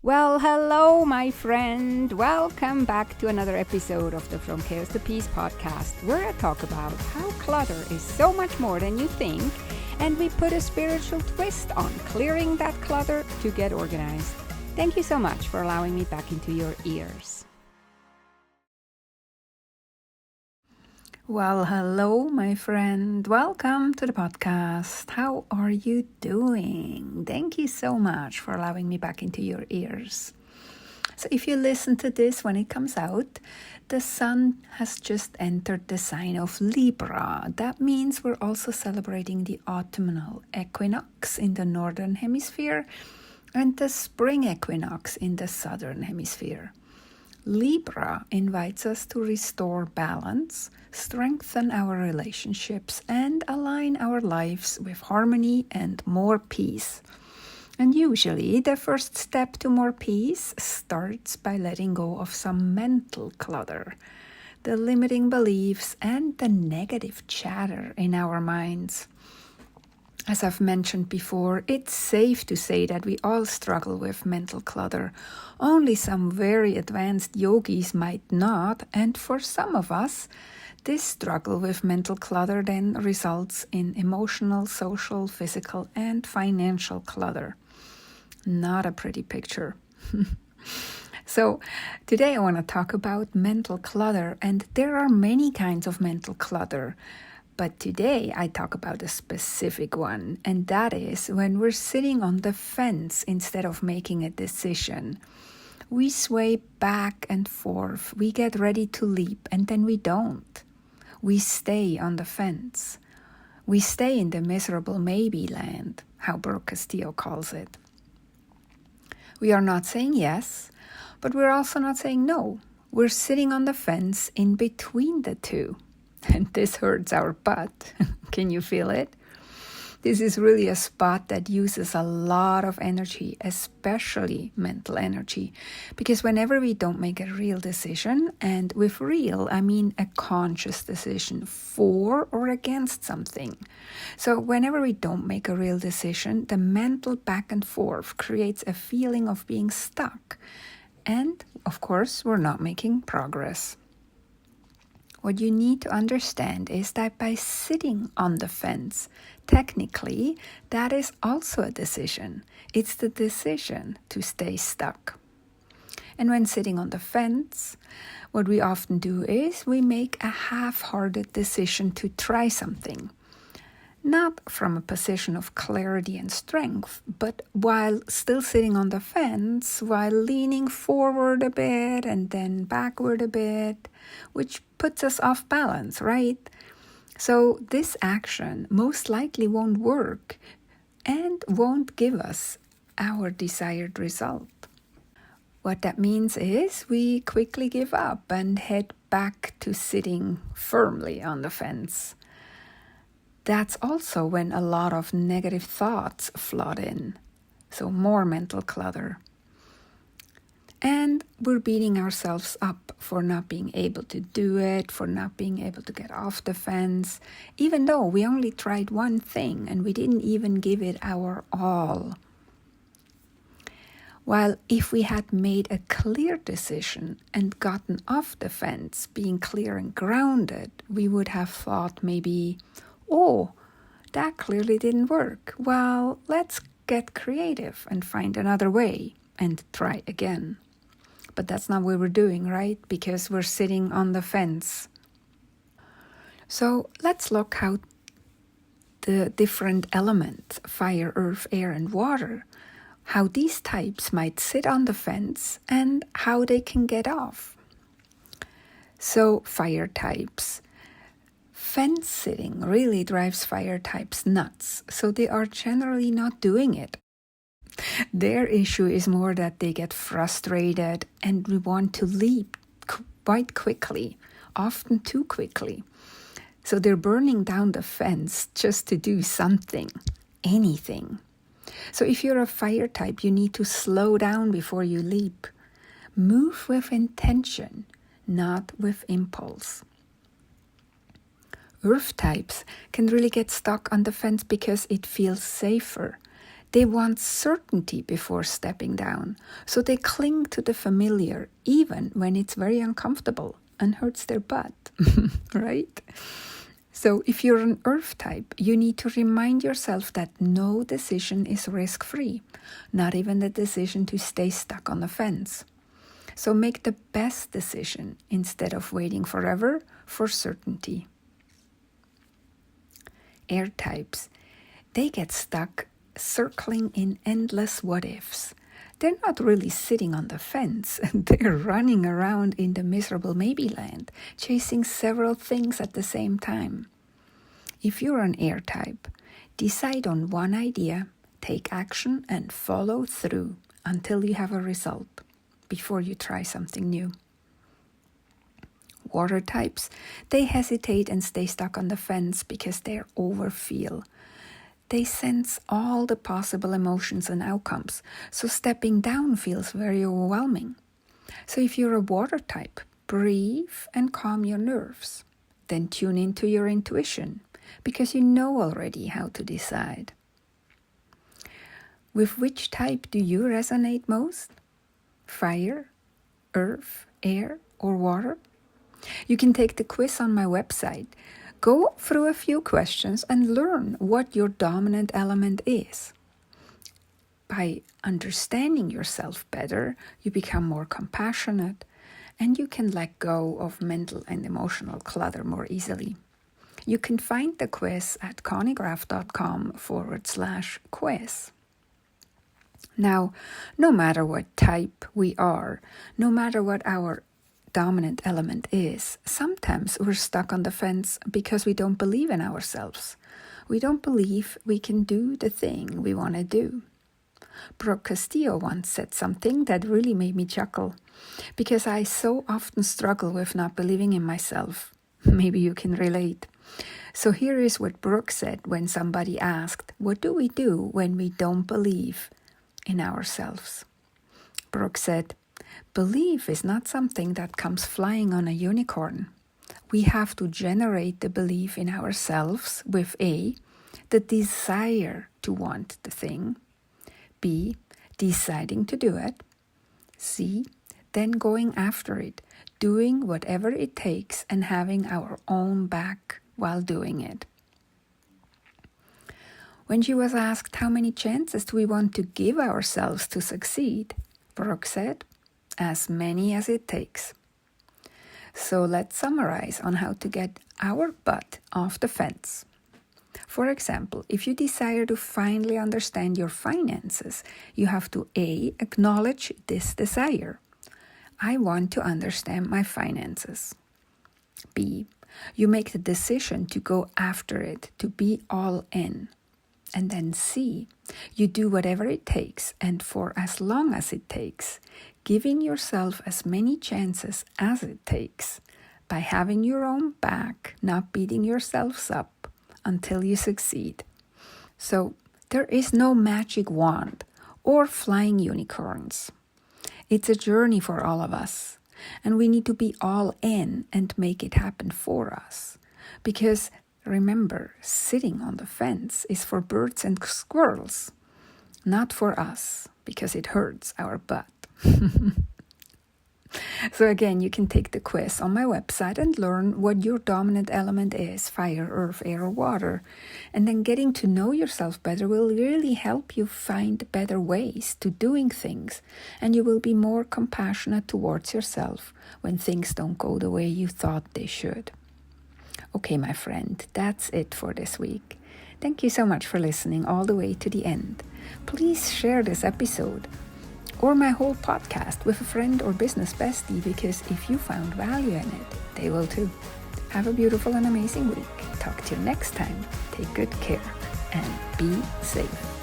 Well, hello, my friend. Welcome back to another episode of the From Chaos to Peace podcast, where I talk about how clutter is so much more than you think, and we put a spiritual twist on clearing that clutter to get organized. Thank you so much for allowing me back into your ears. Well, hello, my friend. Welcome to the podcast. How are you doing? Thank you so much for allowing me back into your ears. So if you listen to this when it comes out, the sun has just entered the sign of Libra. That means we're also celebrating the autumnal equinox in the northern hemisphere and the spring equinox in the southern hemisphere. Libra invites us to restore balance, strengthen our relationships, and align our lives with harmony and more peace. And usually, the first step to more peace starts by letting go of some mental clutter, the limiting beliefs, and the negative chatter in our minds. As I've mentioned before, it's safe to say that we all struggle with mental clutter. Only some very advanced yogis might not, and for some of us, this struggle with mental clutter then results in emotional, social, physical, and financial clutter. Not a pretty picture. So today I want to talk about mental clutter, and there are many kinds of mental clutter. But today I talk about a specific one, and that is when we're sitting on the fence instead of making a decision. We sway back and forth, we get ready to leap, and then we don't. We stay on the fence. We stay in the miserable maybe land, how Brooke Castillo calls it. We are not saying yes, but we're also not saying no. We're sitting on the fence in between the two. And this hurts our butt. Can you feel it? This is really a spot that uses a lot of energy, especially mental energy. Because whenever we don't make a real decision, and with real, I mean a conscious decision for or against something. So whenever we don't make a real decision, the mental back and forth creates a feeling of being stuck. And, of course, we're not making progress. What you need to understand is that by sitting on the fence, technically, that is also a decision. It's the decision to stay stuck. And when sitting on the fence, what we often do is we make a half-hearted decision to try something. Not from a position of clarity and strength, but while still sitting on the fence, while leaning forward a bit and then backward a bit, which puts us off balance, right? So this action most likely won't work and won't give us our desired result. What that means is we quickly give up and head back to sitting firmly on the fence. That's also when a lot of negative thoughts flood in, so more mental clutter. And we're beating ourselves up for not being able to do it, for not being able to get off the fence, even though we only tried one thing and we didn't even give it our all. While if we had made a clear decision and gotten off the fence, being clear and grounded, we would have thought maybe, oh, that clearly didn't work. Well, let's get creative and find another way and try again. But that's not what we're doing, right? Because we're sitting on the fence. So let's look how the different elements, fire, earth, air, and water, how these types might sit on the fence and how they can get off. So fire types. Fence sitting really drives fire types nuts, so they are generally not doing it. Their issue is more that they get frustrated and we want to leap quite quickly, often too quickly. So they're burning down the fence just to do something, anything. So if you're a fire type, you need to slow down before you leap. Move with intention, not with impulse. Earth types can really get stuck on the fence because it feels safer. They want certainty before stepping down, so they cling to the familiar even when it's very uncomfortable and hurts their butt, right? So if you're an earth type, you need to remind yourself that no decision is risk-free, not even the decision to stay stuck on the fence. So make the best decision instead of waiting forever for certainty. Air types, they get stuck circling in endless what-ifs. They're not really sitting on the fence, they're running around in the miserable maybe land, chasing several things at the same time. If you're an air type, decide on one idea, take action, and follow through until you have a result before you try something new. Water types, they hesitate and stay stuck on the fence because they're overfeel. They sense all the possible emotions and outcomes, so stepping down feels very overwhelming. So if you're a water type, breathe and calm your nerves. Then tune into your intuition, because you know already how to decide. With which type do you resonate most? Fire, earth, air, or water? You can take the quiz on my website. Go through a few questions and learn what your dominant element is. By understanding yourself better, you become more compassionate and you can let go of mental and emotional clutter more easily. You can find the quiz at connygraf.com/quiz. Now, no matter what type we are, no matter what our dominant element is, sometimes we're stuck on the fence because we don't believe in ourselves. We don't believe we can do the thing we want to do. Brooke Castillo once said something that really made me chuckle, because I so often struggle with not believing in myself. Maybe you can relate. So here is what Brooke said when somebody asked, what do we do when we don't believe in ourselves? Brooke said, belief is not something that comes flying on a unicorn. We have to generate the belief in ourselves with A, the desire to want the thing, B, deciding to do it, C, then going after it, doing whatever it takes and having our own back while doing it. When she was asked how many chances do we want to give ourselves to succeed, Brooke said, as many as it takes. So let's summarize on how to get our butt off the fence. For example, if you desire to finally understand your finances, you have to A, acknowledge this desire. I want to understand my finances. B, you make the decision to go after it, to be all in. And then C, you do whatever it takes and for as long as it takes, giving yourself as many chances as it takes by having your own back, not beating yourselves up until you succeed. So there is no magic wand or flying unicorns. It's a journey for all of us, and we need to be all in and make it happen for us. Because remember, sitting on the fence is for birds and squirrels, not for us, because it hurts our butt. So again, you can take the quiz on my website and learn what your dominant element is, fire, earth, air, or water. And then getting to know yourself better will really help you find better ways to doing things. And you will be more compassionate towards yourself when things don't go the way you thought they should. Okay, my friend, that's it for this week. Thank you so much for listening all the way to the end. Please share this episode or my whole podcast with a friend or business bestie, because if you found value in it, they will too. Have a beautiful and amazing week. Talk to you next time. Take good care and be safe.